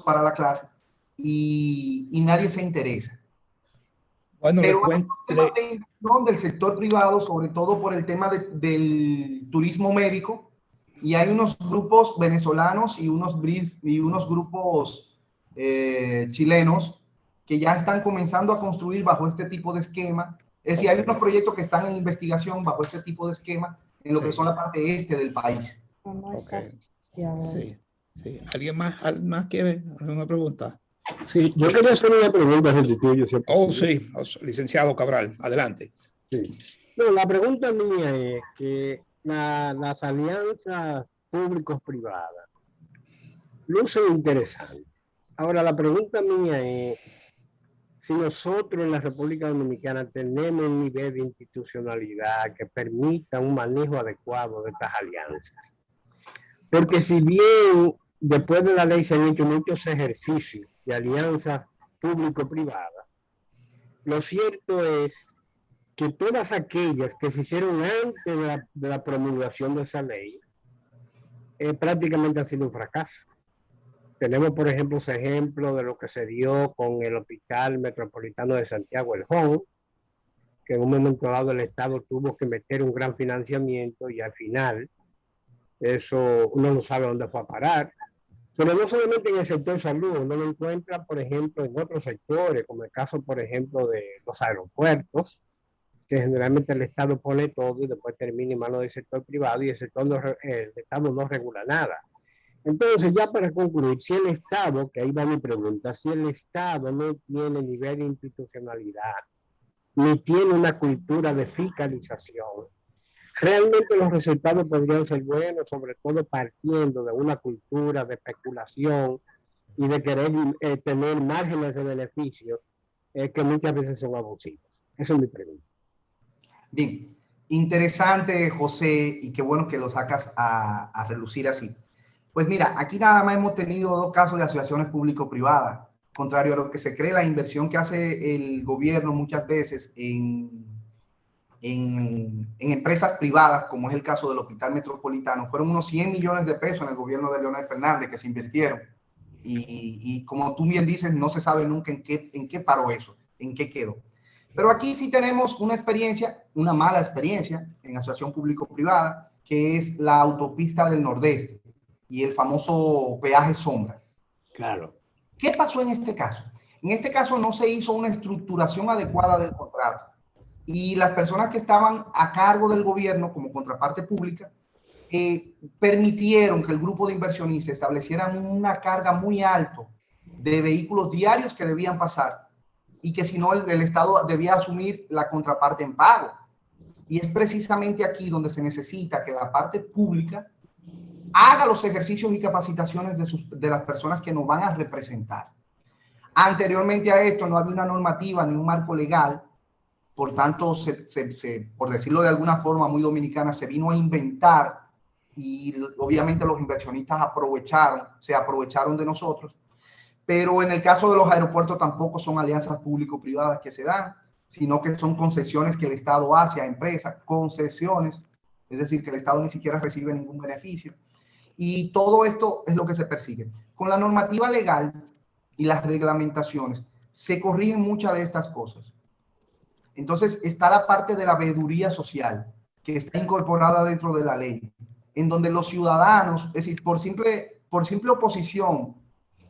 para la clase y nadie se interesa. Bueno, pero del sector privado, sobre todo por el tema del turismo médico, y hay unos grupos venezolanos y unos grupos chilenos que ya están comenzando a construir bajo este tipo de esquema. Es decir, hay unos proyectos que están en investigación bajo este tipo de esquema en lo que son la parte este del país. Okay. Sí, sí. ¿Alguien más quiere hacer una pregunta? Sí, yo quería hacer una pregunta, Restituyo. Oh, sí, licenciado Cabral, adelante. Sí. No, la pregunta mía es que las alianzas públicos-privadas lucen interesantes. Ahora, la pregunta mía es si nosotros en la República Dominicana tenemos un nivel de institucionalidad que permita un manejo adecuado de estas alianzas. Porque si bien después de la ley se han hecho muchos ejercicios de alianzas público-privadas, lo cierto es que todas aquellas que se hicieron antes de la promulgación de esa ley prácticamente han sido un fracaso. Tenemos, por ejemplo, ese ejemplo de lo que se dio con el Hospital Metropolitano de Santiago, el HON, que en un momento dado el Estado tuvo que meter un gran financiamiento y al final eso uno no sabe dónde fue a parar. Pero no solamente en el sector salud, uno lo encuentra, por ejemplo, en otros sectores, como el caso, por ejemplo, de los aeropuertos, que generalmente el Estado pone todo y después termina en manos del sector privado y el Estado no regula nada. Entonces, ya para concluir, si el Estado, que ahí va mi pregunta, si el Estado no tiene nivel de institucionalidad, ni tiene una cultura de fiscalización, realmente los resultados podrían ser buenos, sobre todo partiendo de una cultura de especulación y de querer tener márgenes de beneficio que muchas veces son abusivos. Esa es mi pregunta. Bien, interesante, José, y qué bueno que lo sacas a relucir así. Pues mira, aquí nada más hemos tenido 2 casos de asociaciones público-privadas. Contrario a lo que se cree, la inversión que hace el gobierno muchas veces en empresas privadas, como es el caso del Hospital Metropolitano, fueron unos 100 millones de pesos en el gobierno de Leonel Fernández que se invirtieron. Y como tú bien dices, no se sabe nunca en qué paró eso, en qué quedó. Pero aquí sí tenemos una experiencia, una mala experiencia en asociación público-privada, que es la autopista del Nordeste y el famoso peaje sombra. Claro. ¿Qué pasó en este caso? En este caso no se hizo una estructuración adecuada del contrato y las personas que estaban a cargo del gobierno como contraparte pública permitieron que el grupo de inversionistas establecieran una carga muy alta de vehículos diarios que debían pasar y que si no el Estado debía asumir la contraparte en pago. Y es precisamente aquí donde se necesita que la parte pública haga los ejercicios y capacitaciones de las personas que nos van a representar. Anteriormente a esto no había una normativa ni un marco legal, por tanto, por decirlo de alguna forma muy dominicana, se vino a inventar y obviamente los inversionistas se aprovecharon de nosotros. Pero en el caso de los aeropuertos tampoco son alianzas público-privadas que se dan, sino que son concesiones que el Estado hace a empresas, concesiones, es decir, que el Estado ni siquiera recibe ningún beneficio. Y todo esto es lo que se persigue. Con la normativa legal y las reglamentaciones se corrigen muchas de estas cosas. Entonces está la parte de la veeduría social que está incorporada dentro de la ley, en donde los ciudadanos, es decir, por simple oposición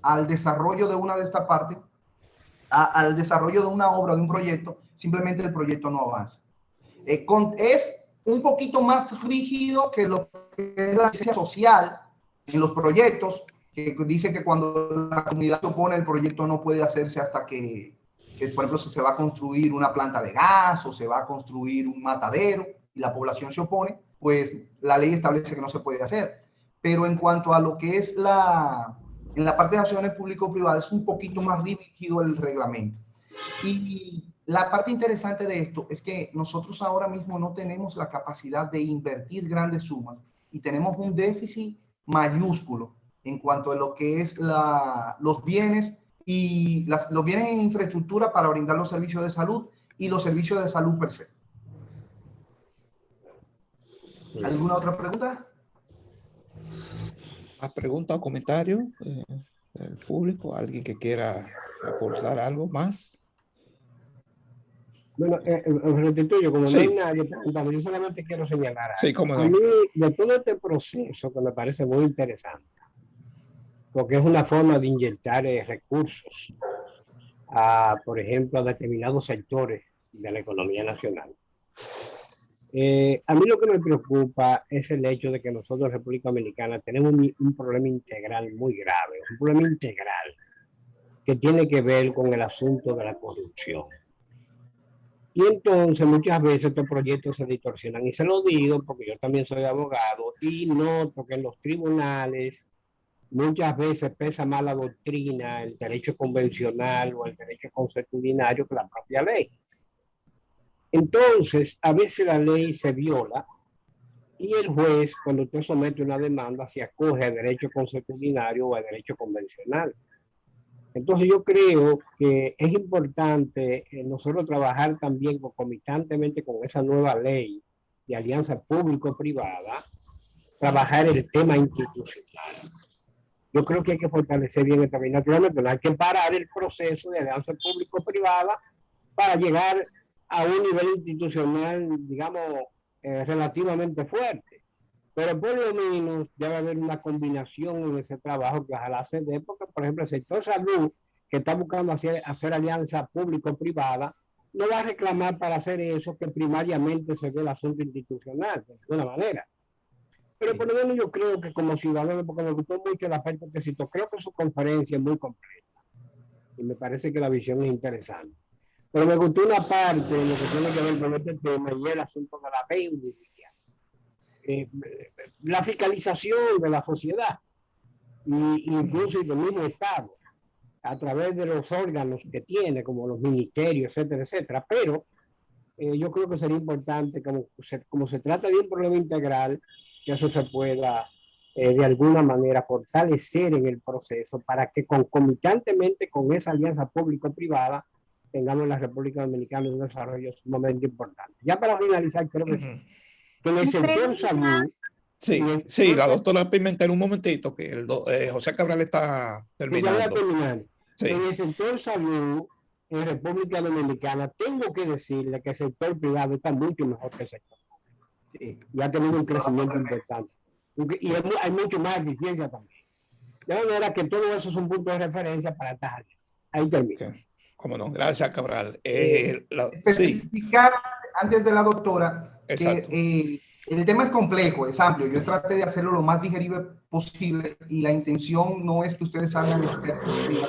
al desarrollo de una de estas partes, al desarrollo de una obra, de un proyecto, simplemente el proyecto no avanza. Es un poquito más rígido que lo que es la licencia social en los proyectos, que dice que cuando la comunidad se opone, el proyecto no puede hacerse hasta que, por ejemplo, si se va a construir una planta de gas o se va a construir un matadero y la población se opone, pues la ley establece que no se puede hacer. Pero en cuanto a lo que es en la parte de acciones público-privadas, es un poquito más rígido el reglamento. Y la parte interesante de esto es que nosotros ahora mismo no tenemos la capacidad de invertir grandes sumas y tenemos un déficit mayúsculo en cuanto a lo que es los bienes y los bienes en infraestructura para brindar los servicios de salud y los servicios de salud per se. ¿Alguna otra pregunta? ¿Más preguntas o comentarios? del público, alguien que quiera aportar algo más. Bueno, restituyo, como Sí. no hay nadie preguntando, yo solamente quiero señalar algo. Sí, cómo no. A mí, de todo este proceso, que me parece muy interesante, porque es una forma de inyectar recursos a, por ejemplo, a determinados sectores de la economía nacional. A mí lo que me preocupa es el hecho de que nosotros, República Dominicana, tenemos un problema integral muy grave, un problema integral que tiene que ver con el asunto de la corrupción. Y entonces muchas veces estos proyectos se distorsionan, y se lo digo porque yo también soy abogado y noto que en los tribunales muchas veces pesa más la doctrina, el derecho convencional o el derecho consuetudinario que la propia ley. Entonces, a veces la ley se viola y el juez, cuando usted somete una demanda, se acoge al derecho consuetudinario o al derecho convencional. Entonces yo creo que es importante nosotros trabajar también concomitantemente con esa nueva ley de alianza público-privada, trabajar el tema institucional. Yo creo que hay que fortalecer bien esta ley. Naturalmente, no hay que parar el proceso de alianza público-privada para llegar a un nivel institucional, digamos, relativamente fuerte. Pero por lo menos debe haber una combinación en ese trabajo que ojalá se dé, porque, por ejemplo, el sector salud, que está buscando hacer alianza público-privada, no va a reclamar para hacer eso que primariamente se ve el asunto institucional, de alguna manera. Pero por lo menos yo creo que como ciudadano, porque me gustó mucho el aspecto que citó, creo que su conferencia es muy completa y me parece que la visión es interesante. Pero me gustó una parte en lo que tiene que ver con este tema y el asunto de la deuda. La fiscalización de la sociedad y incluso del mismo Estado a través de los órganos que tiene, como los ministerios, etcétera, etcétera. Pero yo creo que sería importante, como se trata de un problema integral, que eso se pueda de alguna manera fortalecer en el proceso para que concomitantemente con esa alianza público-privada tengamos en la República Dominicana un desarrollo sumamente importante. Ya para finalizar, creo que que en el sector salud. Sí, la doctora Pimentel, un momentito, que José Cabral está terminando. Sí. En el sector salud, en República Dominicana, tengo que decirle que el sector privado está mucho mejor que el sector público. Sí. Y ha tenido un crecimiento importante. Y hay mucho más eficiencia también. De manera que todo eso es un punto de referencia para estas áreas. Ahí termino. Okay. Cómo no, gracias, Cabral. Especificar antes de la doctora que el tema es complejo, es amplio. Yo traté de hacerlo lo más digerible posible y la intención no es que ustedes salgan expertos en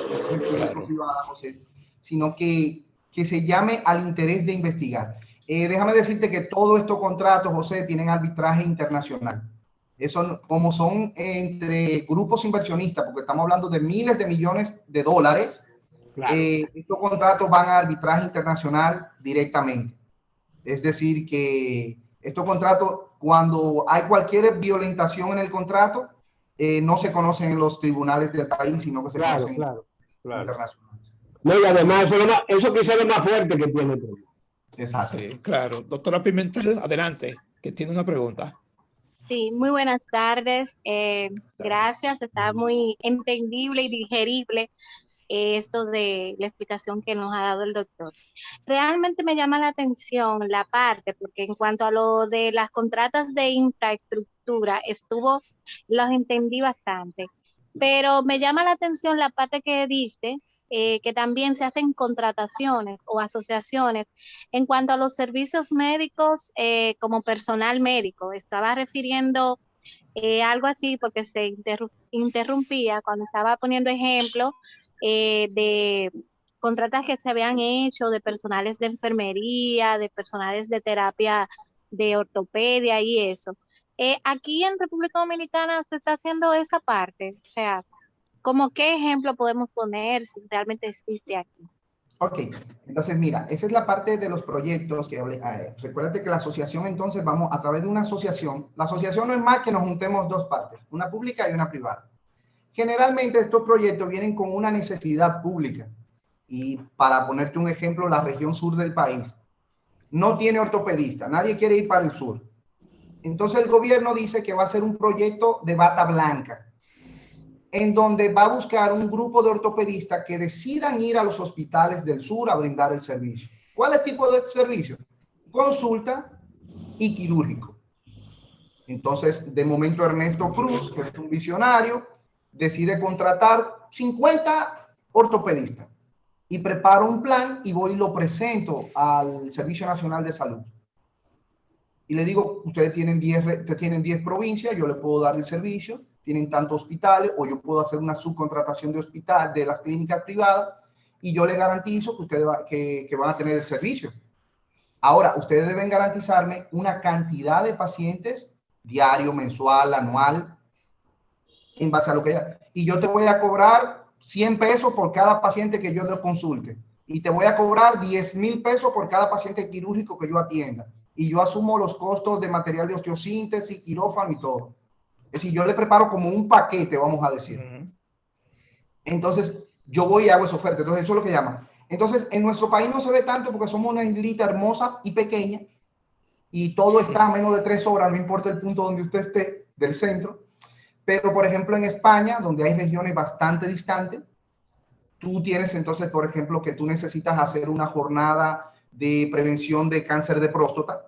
la privada, José, sino que se llame al interés de investigar. Déjame decirte que todos estos contratos, José, tienen arbitraje internacional. Eso, como son entre grupos inversionistas, porque estamos hablando de miles de millones de dólares, claro. Estos contratos van a arbitraje internacional directamente. Es decir, que estos contratos, cuando hay cualquier violentación en el contrato, no se conocen en los tribunales del país, sino que se conocen internacionales. No, y además, eso quizás es lo más fuerte que tiene el problema. Exacto. Sí, claro. Doctora Pimentel, adelante, que tiene una pregunta. Sí, muy buenas tardes. Gracias, está muy entendible y digerible esto de la explicación que nos ha dado el doctor. Realmente me llama la atención la parte, porque en cuanto a lo de las contratas de infraestructura, los entendí bastante, pero me llama la atención la parte que dice que también se hacen contrataciones o asociaciones en cuanto a los servicios médicos como personal médico. Estaba refiriendo algo así porque se interrumpía cuando estaba poniendo ejemplo de contratas que se habían hecho de personales de enfermería, de personales de terapia de ortopedia y eso. Aquí en República Dominicana se está haciendo esa parte, o sea, ¿cómo qué ejemplo podemos poner si realmente existe aquí? Ok, entonces mira, esa es la parte de los proyectos que hablé. Recuérdate que la asociación, entonces vamos a través de una asociación. La asociación no es más que nos juntemos dos partes, una pública y una privada. Generalmente estos proyectos vienen con una necesidad pública. Y para ponerte un ejemplo, la región sur del país no tiene ortopedista, nadie quiere ir para el sur. Entonces el gobierno dice que va a hacer un proyecto de bata blanca. en donde va a buscar un grupo de ortopedistas que decidan ir a los hospitales del sur a brindar el servicio. ¿Cuál es el tipo de servicio? Consulta y quirúrgico. Entonces, de momento Ernesto Cruz, que es un visionario, decide contratar 50 ortopedistas y preparo un plan y voy y lo presento al Servicio Nacional de Salud. Y le digo, ustedes tienen 10 provincias, yo les puedo dar el servicio, tienen tantos hospitales, o yo puedo hacer una subcontratación de hospital, de las clínicas privadas, y yo les garantizo que ustedes que van a tener el servicio. Ahora, ustedes deben garantizarme una cantidad de pacientes diario, mensual, anual, en base a lo que haya. Y yo te voy a cobrar 100 pesos por cada paciente que yo te consulte. Y te voy a cobrar 10,000 pesos por cada paciente quirúrgico que yo atienda. Y yo asumo los costos de material de osteosíntesis, quirófano y todo. Es decir, yo le preparo como un paquete, vamos a decir. Entonces, yo voy y hago esa oferta. Entonces, eso es lo que llaman. Entonces, en nuestro país no se ve tanto porque somos una islita hermosa y pequeña y todo está a menos de 3 horas, no importa el punto donde usted esté, del centro. Pero, por ejemplo, en España, donde hay regiones bastante distantes, tú tienes entonces, por ejemplo, que tú necesitas hacer una jornada de prevención de cáncer de próstata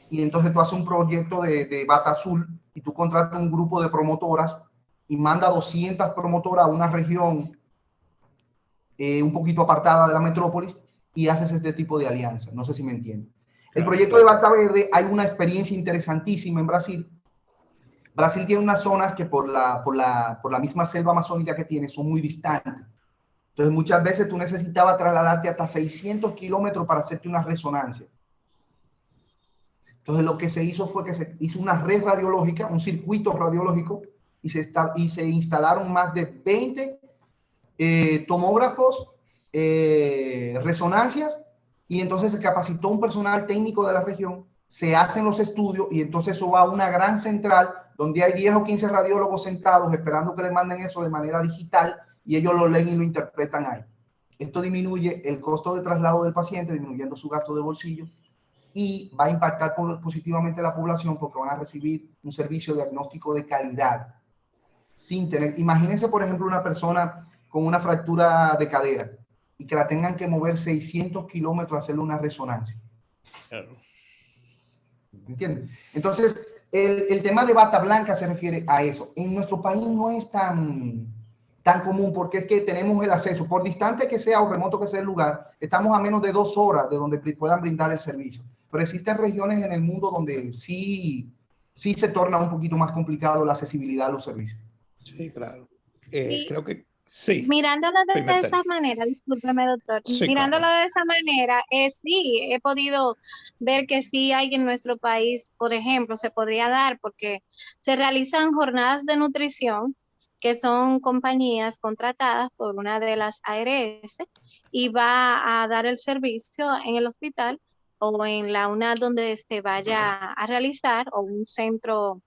y entonces tú haces un proyecto de bata azul y tú contratas un grupo de promotoras y manda 200 promotoras a una región un poquito apartada de la metrópolis y haces este tipo de alianza. No sé si me entienden. El proyecto de Bata Verde, hay una experiencia interesantísima en Brasil. Brasil tiene unas zonas que por la misma selva amazónica que tiene son muy distantes. Entonces muchas veces tú necesitabas trasladarte hasta 600 kilómetros para hacerte una resonancia. Entonces lo que se hizo fue que se hizo una red radiológica, un circuito radiológico, y se instalaron más de 20 tomógrafos, resonancias, y entonces se capacitó un personal técnico de la región, se hacen los estudios y entonces eso va a una gran central donde hay 10 o 15 radiólogos sentados esperando que le manden eso de manera digital y ellos lo leen y lo interpretan ahí. Esto disminuye el costo de traslado del paciente, disminuyendo su gasto de bolsillo y va a impactar positivamente a la población porque van a recibir un servicio diagnóstico de calidad sin tener, imagínense por ejemplo una persona con una fractura de cadera y que la tengan que mover 600 kilómetros a hacerle una resonancia. Claro. ¿Entienden? Entonces, el tema de bata blanca se refiere a eso. En nuestro país no es tan común porque es que tenemos el acceso, por distante que sea o remoto que sea el lugar, estamos a menos de 2 horas de donde puedan brindar el servicio. Pero existen regiones en el mundo donde sí se torna un poquito más complicado la accesibilidad a los servicios. Sí, claro. Sí. Creo que sí. Mirándolo de esa manera, discúlpeme, doctor, Sí, mirándolo claro. de esa manera, sí, he podido ver que sí hay en nuestro país, por ejemplo, se podría dar porque se realizan jornadas de nutrición que son compañías contratadas por una de las ARS y va a dar el servicio en el hospital o en la UNAD donde se vaya a realizar o un centro,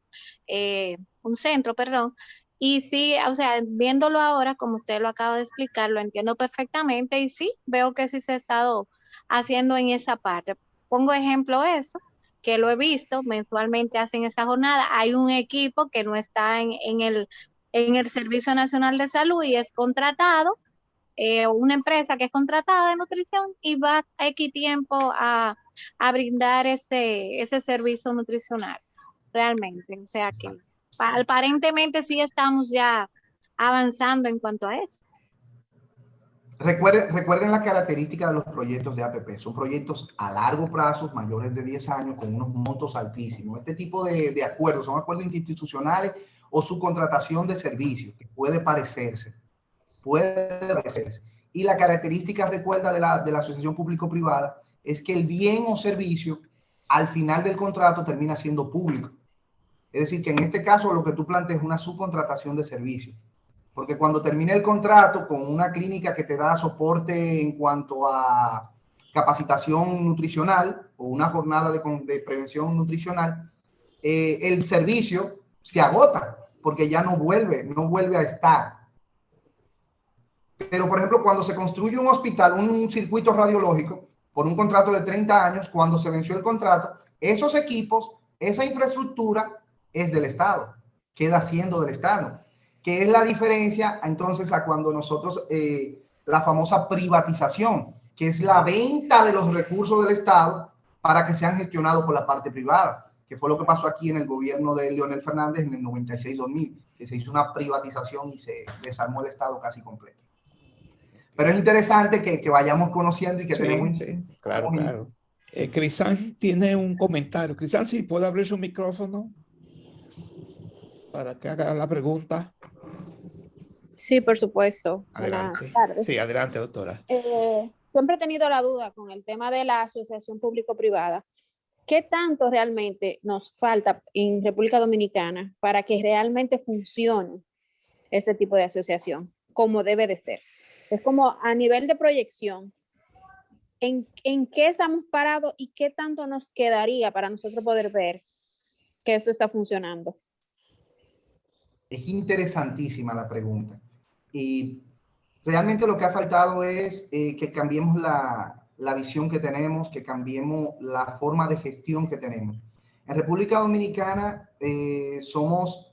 perdón. Y sí, o sea, viéndolo ahora, como usted lo acaba de explicar, lo entiendo perfectamente y sí, veo que sí se ha estado haciendo en esa parte. Pongo ejemplo eso, que lo he visto, mensualmente hacen esa jornada. Hay un equipo que no está en el Servicio Nacional de Salud y es contratado, una empresa que es contratada de nutrición y va a X tiempo a brindar ese servicio nutricional, realmente. O sea que aparentemente sí estamos ya avanzando en cuanto a eso. Recuerden la característica de los proyectos de APP. Son proyectos a largo plazo, mayores de 10 años, con unos montos altísimos. Este tipo de acuerdos son acuerdos institucionales o subcontratación de servicios, que puede parecerse. Y la característica, recuerda, de la asociación público-privada es que el bien o servicio al final del contrato termina siendo público. Es decir, que en este caso lo que tú planteas es una subcontratación de servicios. Porque cuando termine el contrato con una clínica que te da soporte en cuanto a capacitación nutricional o una jornada de prevención nutricional, el servicio se agota porque ya no vuelve a estar. Pero, por ejemplo, cuando se construye un hospital, un circuito radiológico, por un contrato de 30 años, cuando se venció el contrato, esos equipos, esa infraestructura es del Estado, queda siendo del Estado. que es la diferencia entonces a cuando nosotros, la famosa privatización, que es la venta de los recursos del Estado para que sean gestionados por la parte privada, que fue lo que pasó aquí en el gobierno de Leonel Fernández en el 96-2000, que se hizo una privatización y se desarmó el Estado casi completo. Pero es interesante que vayamos conociendo y que tenemos... Sí, claro, claro. Crisan tiene un comentario. Crisan, si puede abrir su micrófono para que haga la pregunta. Sí, por supuesto. Adelante. Buenas tardes. Sí, adelante, doctora. Siempre he tenido la duda con el tema de la asociación público-privada. ¿Qué tanto realmente nos falta en República Dominicana para que realmente funcione este tipo de asociación como debe de ser? Es como a nivel de proyección, ¿en qué estamos parados y qué tanto nos quedaría para nosotros poder ver que esto está funcionando? Es interesantísima la pregunta. Y realmente lo que ha faltado es que cambiemos la visión que tenemos, que cambiemos la forma de gestión que tenemos. En República Dominicana tenemos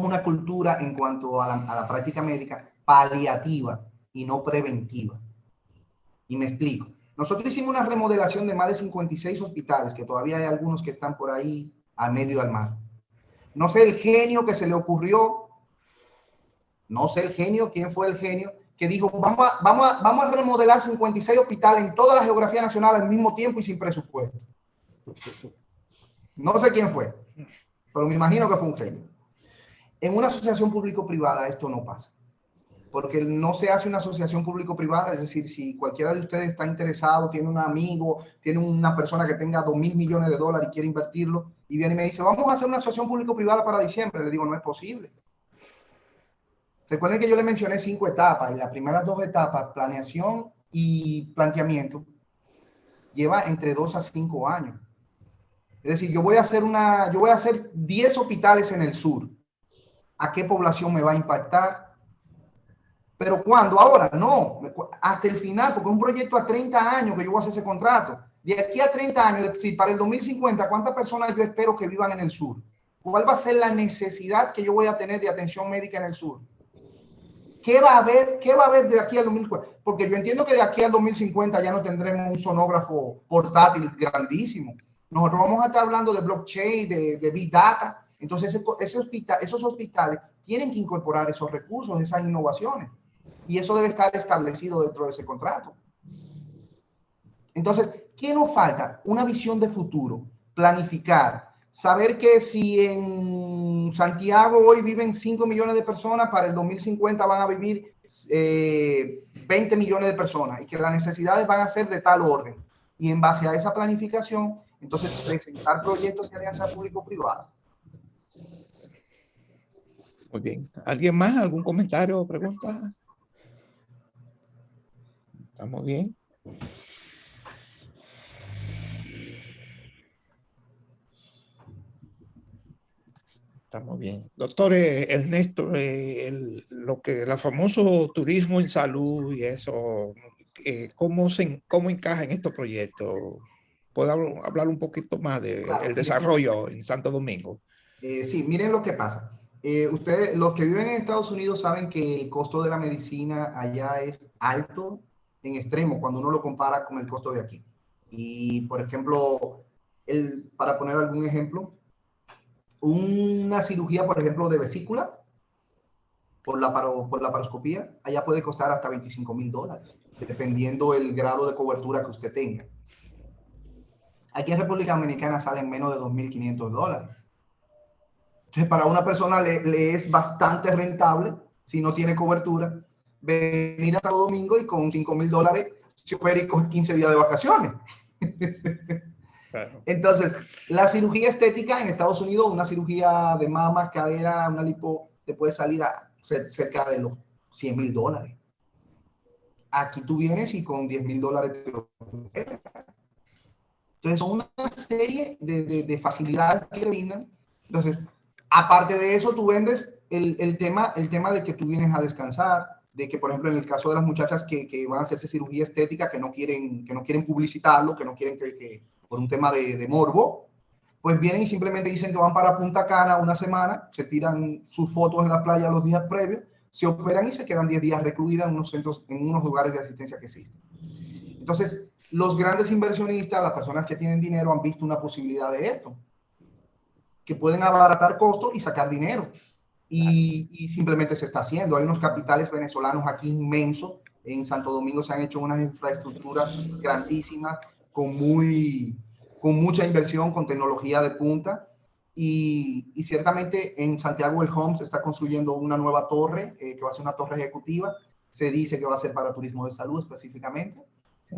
una cultura en cuanto a la práctica médica paliativa y no preventiva. Y me explico. Nosotros hicimos una remodelación de más de 56 hospitales, que todavía hay algunos que están por ahí a medio del mar. No sé el genio que se le ocurrió, no sé el genio, quién fue el genio, que dijo, vamos a remodelar 56 hospitales en toda la geografía nacional al mismo tiempo y sin presupuesto. No sé quién fue, pero me imagino que fue un genio. En una asociación público-privada esto no pasa, porque no se hace una asociación público-privada, es decir, si cualquiera de ustedes está interesado, tiene un amigo, tiene una persona que tenga $2.000 millones y quiere invertirlo, y viene y me dice, vamos a hacer una asociación público-privada para diciembre, le digo, no es posible. Recuerden que yo le mencioné 5 etapas, y las primeras 2 etapas, planeación y planteamiento, lleva entre 2 a 5 años. Es decir, yo voy a hacer 10 hospitales en el sur. ¿A qué población me va a impactar? ¿Pero cuándo? Ahora, no, hasta el final, porque es un proyecto a 30 años que yo voy a hacer ese contrato. De aquí a 30 años, es decir, para el 2050, ¿cuántas personas yo espero que vivan en el sur? ¿Cuál va a ser la necesidad que yo voy a tener de atención médica en el sur? ¿Qué va a haber de aquí al 2050? Porque yo entiendo que de aquí al 2050 ya no tendremos un sonógrafo portátil grandísimo. Nosotros vamos a estar hablando de blockchain, de big data. Entonces, esos hospitales tienen que incorporar esos recursos, esas innovaciones. Y eso debe estar establecido dentro de ese contrato. Entonces, ¿qué nos falta? Una visión de futuro, planificar, saber que si en Santiago hoy viven 5 millones de personas, para el 2050 van a vivir 20 millones de personas y que las necesidades van a ser de tal orden. Y en base a esa planificación, entonces presentar proyectos de alianza público-privada. Muy bien. ¿Alguien más? ¿Algún comentario o pregunta? ¿Estamos bien? Estamos bien. Doctor Ernesto, el famoso turismo en salud y eso, ¿cómo encaja en estos proyectos? ¿Puedo hablar un poquito más del desarrollo en Santo Domingo? Sí, miren lo que pasa. Ustedes, los que viven en Estados Unidos, saben que el costo de la medicina allá es alto en extremo cuando uno lo compara con el costo de aquí. Y, por ejemplo, para poner algún ejemplo, una cirugía, por ejemplo, de vesícula por la laparoscopía, allá puede costar hasta $25.000, dependiendo el grado de cobertura que usted tenga. Aquí en República Dominicana salen menos de $2.500. Entonces, para una persona le es bastante rentable, si no tiene cobertura, venir a Santo Domingo y con $5.000 se puede ir con 15 días de vacaciones. Claro. Entonces, la cirugía estética en Estados Unidos, una cirugía de mama, cadera, una lipo, te puede salir a cerca de los $100.000. Aquí tú vienes y con $10.000 te lo... Entonces, son una serie de facilidades que brindan. Entonces, aparte de eso, tú vendes el tema de que tú vienes a descansar, de que, por ejemplo, en el caso de las muchachas que van a hacerse cirugía estética, que no quieren publicitarlo, que no quieren que por un tema de morbo, pues vienen y simplemente dicen que van para Punta Cana una semana, se tiran sus fotos en la playa los días previos, se operan y se quedan 10 días recluidas en unos centros, en unos lugares de asistencia que existen. Entonces, los grandes inversionistas, las personas que tienen dinero, han visto una posibilidad de esto, que pueden abaratar costos y sacar dinero. Y simplemente se está haciendo. Hay unos capitales venezolanos aquí inmensos. En Santo Domingo se han hecho unas infraestructuras grandísimas, con mucha inversión, con tecnología de punta. Y ciertamente en Santiago el Home se está construyendo una nueva torre, que va a ser una torre ejecutiva. Se dice que va a ser para turismo de salud específicamente.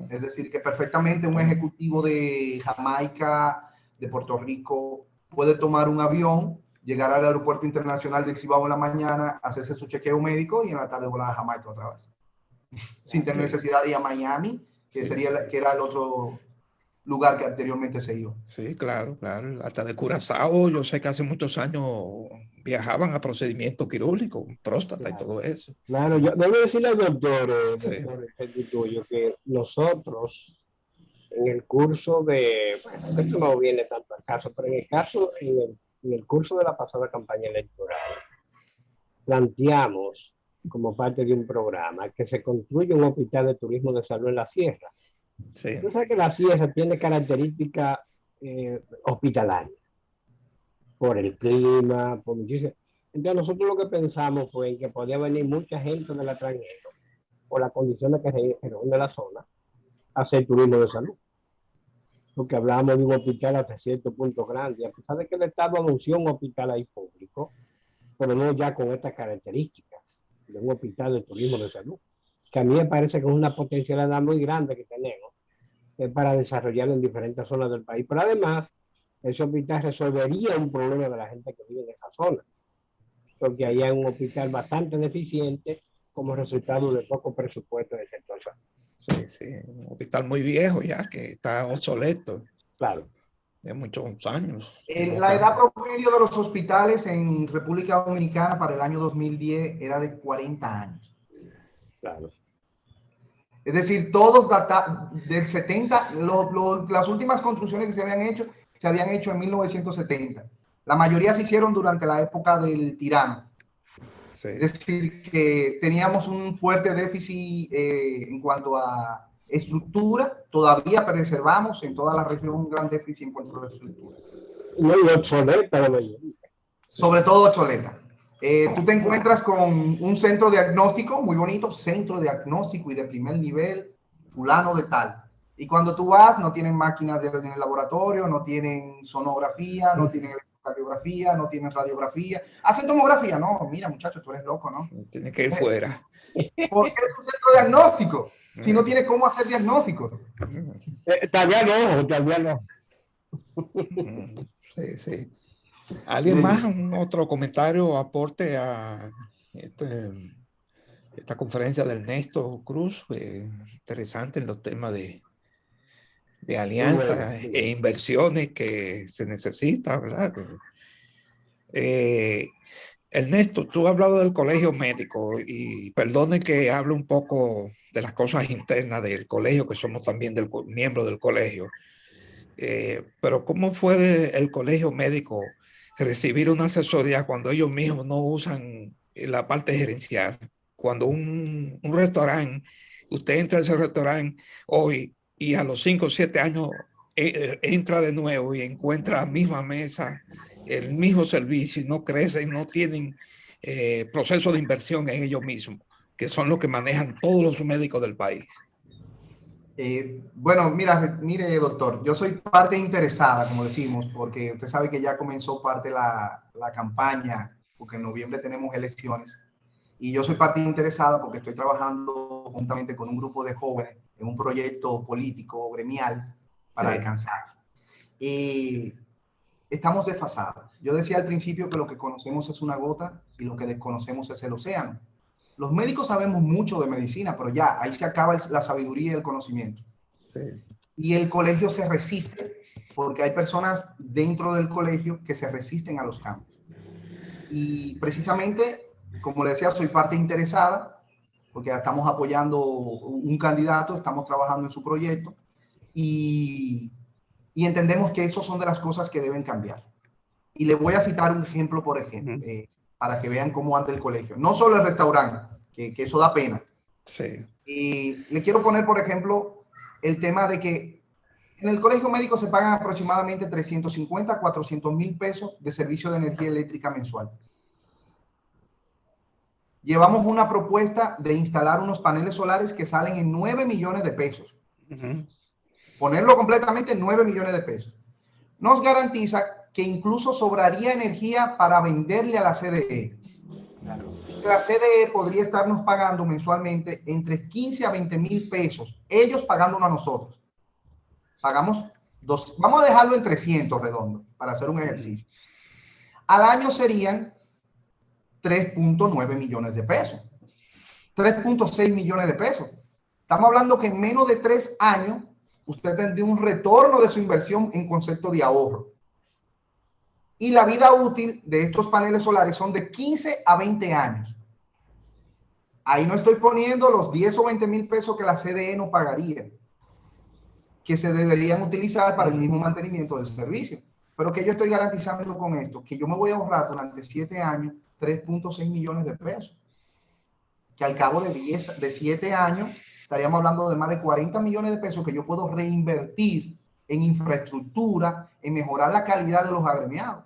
Es decir, que perfectamente un ejecutivo de Jamaica, de Puerto Rico, puede tomar un avión, llegar al aeropuerto internacional de Cibao en la mañana, hacerse su chequeo médico y en la tarde volar a Jamaica otra vez. Sin tener necesidad de ir a Miami, que que era el otro lugar que anteriormente se iba. Sí, claro, claro. Hasta de Curazao, yo sé que hace muchos años viajaban a procedimientos quirúrgicos, próstata y todo eso. Claro, yo debo decirle al doctor, tuyo, que nosotros en el curso de, bueno, esto no viene tanto al caso, pero en el curso de la pasada campaña electoral, planteamos como parte de un programa que se construya un hospital de turismo de salud en la sierra. Sí. Tú sabes que la sierra tiene características hospitalarias, por el clima, por muchísimas. Entonces nosotros lo que pensamos fue en que podía venir mucha gente del extranjero, por las condiciones que se de la zona, a hacer turismo de salud. Porque hablábamos de un hospital hasta cierto punto grande, a pesar de que el Estado anunció un hospital ahí público, pero no ya con estas características de un hospital de turismo de salud, que a mí me parece que es una potencialidad muy grande que tenemos para desarrollarlo en diferentes zonas del país. Pero además, ese hospital resolvería un problema de la gente que vive en esa zona, porque ahí hay un hospital bastante deficiente como resultado de poco presupuesto del sector salud. Sí, sí, un hospital muy viejo ya, que está obsoleto. Claro. De muchos años. La edad promedio de los hospitales en República Dominicana para el año 2010 era de 40 años. Claro. Es decir, todos del 70, las últimas construcciones que se habían hecho en 1970. La mayoría se hicieron durante la época del tirano. Sí. Es decir, que teníamos un fuerte déficit en cuanto a estructura. Todavía preservamos en toda la región un gran déficit en cuanto a estructura. Y obsoleta la mayoría. Sobre todo obsoleta. Tú te encuentras con un centro diagnóstico muy bonito, centro diagnóstico y de primer nivel, fulano de tal. Y cuando tú vas, no tienen máquinas en el laboratorio, no tienen sonografía, no tienen cardiografía, no tienen radiografía. ¿Hacen tomografía? No, mira, muchacho, tú eres loco, ¿no? Tienes que ir fuera. Porque es un centro diagnóstico, si no tiene cómo hacer diagnóstico. Todavía no. Sí, sí. ¿Alguien más? ¿Otro comentario o aporte a esta conferencia del Ernesto Cruz? Interesante en los temas de alianzas e inversiones que se necesitan, ¿verdad? Ernesto, tú has hablado del colegio médico y perdone que hable un poco de las cosas internas del colegio, que somos también miembros del colegio. Pero ¿cómo fue el colegio médico recibir una asesoría cuando ellos mismos no usan la parte gerencial? Cuando un restaurante, usted entra a ese restaurante hoy y a los 5 o 7 años entra de nuevo y encuentra la misma mesa, el mismo servicio, y no crecen, no tienen proceso de inversión en ellos mismos, que son los que manejan todos los médicos del país. Bueno, mire, doctor, yo soy parte interesada, como decimos, porque usted sabe que ya comenzó parte la campaña, porque en noviembre tenemos elecciones, y yo soy parte interesada porque estoy trabajando juntamente con un grupo de jóvenes en un proyecto político gremial para alcanzar. Y estamos desfasados. Yo decía al principio que lo que conocemos es una gota y lo que desconocemos es el océano. Los médicos sabemos mucho de medicina, pero ya ahí se acaba la sabiduría y el conocimiento. Sí. Y el colegio se resiste, porque hay personas dentro del colegio que se resisten a los cambios. Y precisamente, como le decía, soy parte interesada, porque estamos apoyando un candidato, estamos trabajando en su proyecto, y y entendemos que eso son de las cosas que deben cambiar. Y le voy a citar un ejemplo, por ejemplo, para que vean cómo anda el colegio. No solo el restaurante, que eso da pena. Sí. Y le quiero poner, por ejemplo, el tema de que en el colegio médico se pagan aproximadamente 350 a 400 mil pesos de servicio de energía eléctrica mensual. Llevamos una propuesta de instalar unos paneles solares que salen en 9 millones de pesos. Ponerlo completamente en 9 millones de pesos. Nos garantiza que incluso sobraría energía para venderle a la CDE. La CDE podría estarnos pagando mensualmente entre 15 a 20 mil pesos, ellos pagándonos a nosotros. Pagamos vamos a dejarlo en 300 redondo para hacer un ejercicio. Al año serían 3.9 millones de pesos, 3.6 millones de pesos. Estamos hablando que en menos de 3 años usted tendría un retorno de su inversión en concepto de ahorro. Y la vida útil de estos paneles solares son de 15 a 20 años. Ahí no estoy poniendo los 10 o 20 mil pesos que la CDE no pagaría, que se deberían utilizar para el mismo mantenimiento del servicio. Pero que yo estoy garantizando con esto, que yo me voy a ahorrar durante 7 años 3.6 millones de pesos. Que al cabo de 7 años estaríamos hablando de más de 40 millones de pesos que yo puedo reinvertir en infraestructura, en mejorar la calidad de los agremiados.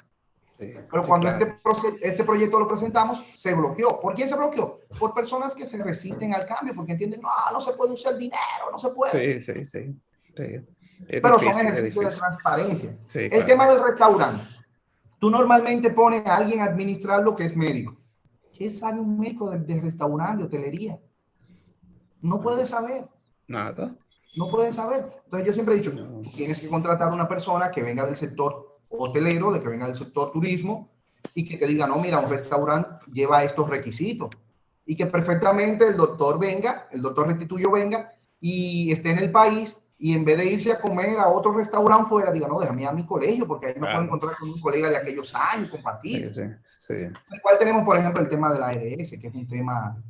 Sí, pero cuando claro, este proyecto lo presentamos, se bloqueó. ¿Por quién se bloqueó? Por personas que se resisten al cambio, porque entienden, no se puede usar el dinero, no se puede. Sí. Pero son ejercicios de transparencia. Sí, el claro. tema del restaurante. Tú normalmente pones a alguien a administrar lo que es médico. ¿Qué sabe un médico de restaurante, de hotelería? No puede saber. Nada. No pueden saber. Entonces yo siempre he dicho, tú tienes que contratar a una persona que venga del sector hotelero, de que venga del sector turismo, y que te diga, no, mira, un restaurante lleva estos requisitos. Y que perfectamente el doctor Restituyo venga y esté en el país, y en vez de irse a comer a otro restaurante fuera, diga, no, déjame a mi colegio, porque ahí me puedo encontrar con un colega de aquellos años, compartir. Sí. El cual tenemos, por ejemplo, el tema de la ARS, que es un tema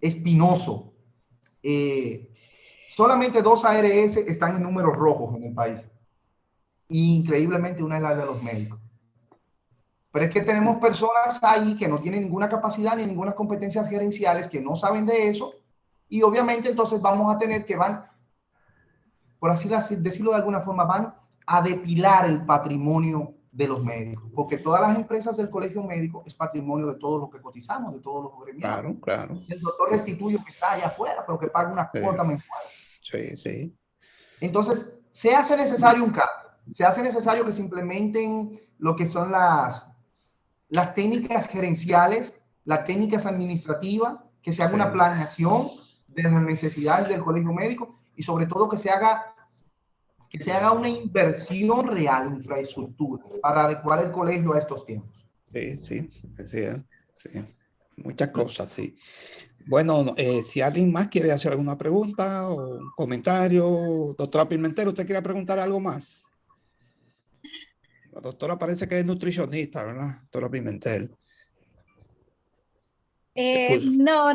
espinoso. Solamente 2 ARS están en números rojos en el país. Increíblemente una es la de los médicos. Pero es que tenemos personas ahí que no tienen ninguna capacidad ni ninguna competencias gerenciales, que no saben de eso, y obviamente entonces vamos a tener que por así decirlo de alguna forma, van a depilar el patrimonio de los médicos, porque todas las empresas del colegio médico es patrimonio de todos los que cotizamos, de todos los gremiados. Claro. El doctor Restituyo que está allá afuera, pero que paga una cuota mensual. Sí. Entonces, se hace necesario un cambio. Se hace necesario que se implementen lo que son las técnicas gerenciales, las técnicas administrativas, que se haga una planeación de las necesidades del colegio médico y sobre todo que se haga una inversión real en infraestructura para adecuar el colegio a estos tiempos. Sí. Muchas cosas, sí. Bueno, si alguien más quiere hacer alguna pregunta o un comentario, doctora Pimentel, ¿usted quiere preguntar algo más? La doctora parece que es nutricionista, ¿verdad? Doctora Pimentel. No,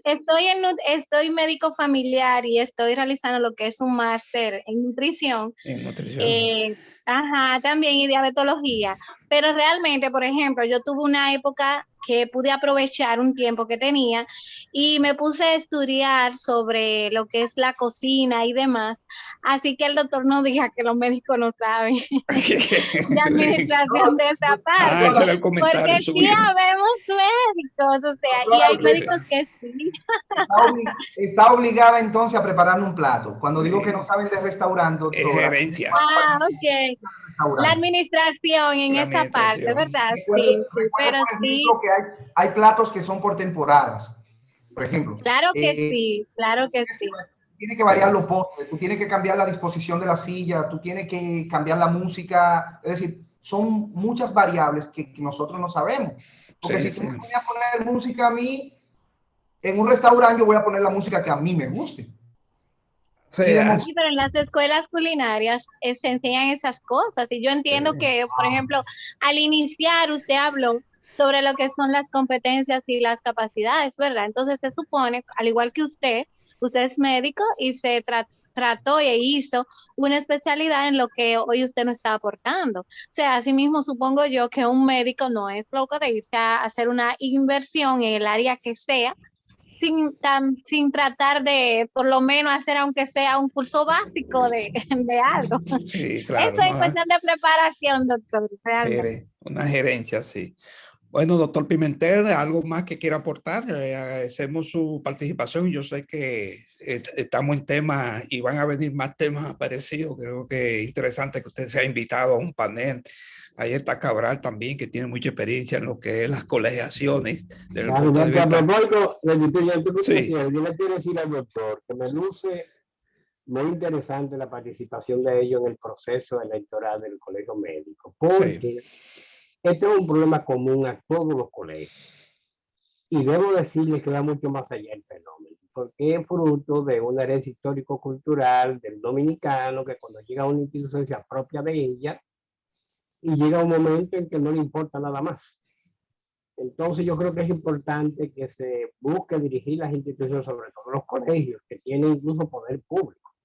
estoy médico familiar y estoy realizando lo que es un máster en nutrición. También y diabetología. Pero realmente, por ejemplo, yo tuve una época que pude aprovechar un tiempo que tenía y me puse a estudiar sobre lo que es la cocina y demás. Así que el doctor no diga que los médicos no saben de administración de esa parte. Porque sí habemos médicos, o sea, y hay médicos que sí. Está obligada entonces a prepararme un plato. Cuando digo que no saben de restaurante, doctora. Gerencia. Ok. La administración en esa parte, ¿verdad? Recuerden, pero por ejemplo, que hay platos que son por temporadas. Por ejemplo. Claro que sí. Tiene que variar los postres, tú tienes que cambiar la disposición de la silla, tú tienes que cambiar la música. Es decir, son muchas variables que nosotros no sabemos. Porque si tú me pones a poner música a mí, en un restaurante yo voy a poner la música que a mí me guste. Sí, pero en las escuelas culinarias se enseñan esas cosas y yo entiendo que, por ejemplo, al iniciar usted habló sobre lo que son las competencias y las capacidades, ¿verdad? Entonces se supone, al igual que usted es médico y se trató e hizo una especialidad en lo que hoy usted no está aportando. O sea, asimismo supongo yo que un médico no es loco de irse a hacer una inversión en el área que sea, sin tratar de por lo menos hacer aunque sea un curso básico de algo. Sí, claro. Eso es cuestión de preparación, doctor, realmente. Una gerencia, sí. Bueno, doctor Pimentel, ¿algo más que quiera aportar? Agradecemos su participación. Yo sé que estamos en temas y van a venir más temas parecidos. Creo que es interesante que usted sea invitado a un panel. Ahí está Cabral también, que tiene mucha experiencia en lo que es las colegiaciones. Desde el punto de vista... Sí. Yo le quiero decir al doctor que me luce muy interesante la participación de ellos en el proceso electoral del colegio médico, porque Sí. este es un problema común a todos los colegios. Y debo decirle que va mucho más allá del fenómeno, porque es fruto de una herencia histórico-cultural del dominicano que cuando llega a una institución se apropia de ella y llega un momento en que no le importa nada más. Entonces yo creo que es importante que se busque dirigir las instituciones, sobre todo los colegios, que tienen incluso poder público,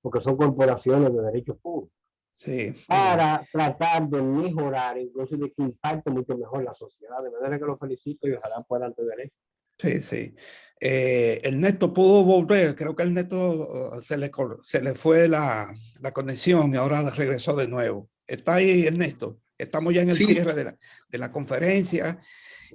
porque son corporaciones de derechos públicos. Sí, Para tratar de mejorar, incluso de que impacte mucho mejor la sociedad, de manera que lo felicito y ojalá puedan tener eso. sí, sí. Ernesto pudo volver, creo que Ernesto se le fue la conexión y ahora regresó de nuevo. ¿Está ahí, Ernesto? Estamos ya en el cierre de la conferencia.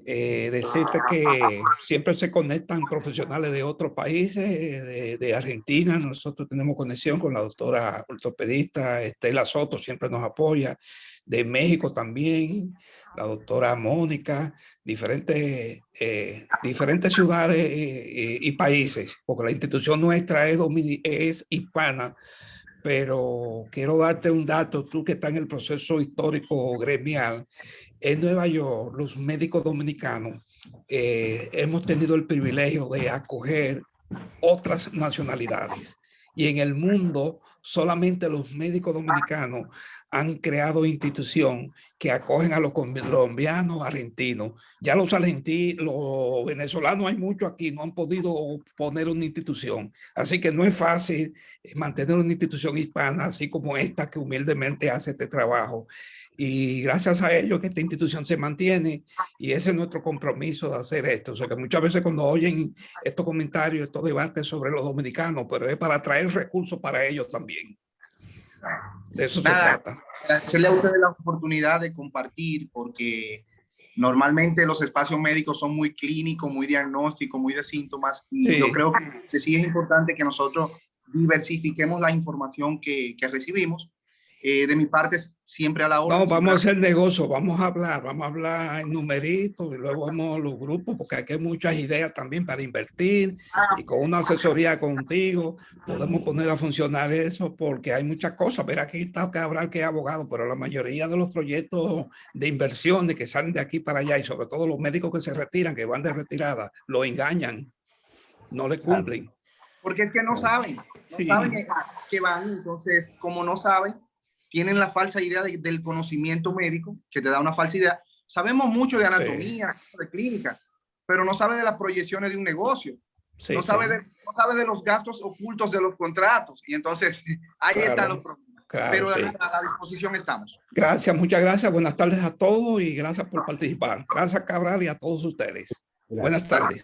Decirte que siempre se conectan profesionales de otros países, de Argentina. Nosotros tenemos conexión con la doctora ortopedista Estela Soto, siempre nos apoya. De México también, la doctora Mónica, diferentes ciudades y países, porque la institución nuestra es hispana. Pero quiero darte un dato, tú que estás en el proceso histórico gremial. En Nueva York, los médicos dominicanos hemos tenido el privilegio de acoger otras nacionalidades. Y en el mundo, solamente los médicos dominicanos han creado institución que acogen a los colombianos, argentinos. Ya los argentinos, los venezolanos hay mucho aquí, no han podido poner una institución. Así que no es fácil mantener una institución hispana, así como esta que humildemente hace este trabajo. Y gracias a ellos que esta institución se mantiene y ese es nuestro compromiso de hacer esto. O sea que muchas veces cuando oyen estos comentarios, estos debates sobre los dominicanos, pero es para traer recursos para ellos también. De eso se trata. Agradecerle a ustedes la oportunidad de compartir, porque normalmente los espacios médicos son muy clínicos, muy diagnósticos, muy de síntomas, y yo creo que sí es importante que nosotros diversifiquemos la información que recibimos. De mi parte, siempre a la hora. No, vamos a hacer negocio, vamos a hablar en numeritos y luego vamos a los grupos, porque aquí hay muchas ideas también para invertir y con una asesoría contigo podemos poner a funcionar eso, porque hay muchas cosas. Ver, aquí está Cabral, que es abogado, pero la mayoría de los proyectos de inversiones que salen de aquí para allá y sobre todo los médicos que se retiran, que van de retirada, lo engañan, no le cumplen. Porque es que no saben que van, entonces como no saben, tienen la falsa idea del conocimiento médico, que te da una falsa idea. Sabemos mucho de anatomía, de clínica, pero no sabe de las proyecciones de un negocio. No sabe de los gastos ocultos de los contratos. Y entonces ahí están los problemas. Pero a la disposición estamos. Gracias, muchas gracias. Buenas tardes a todos y gracias por participar. Gracias, Cabral, y a todos ustedes. Buenas tardes.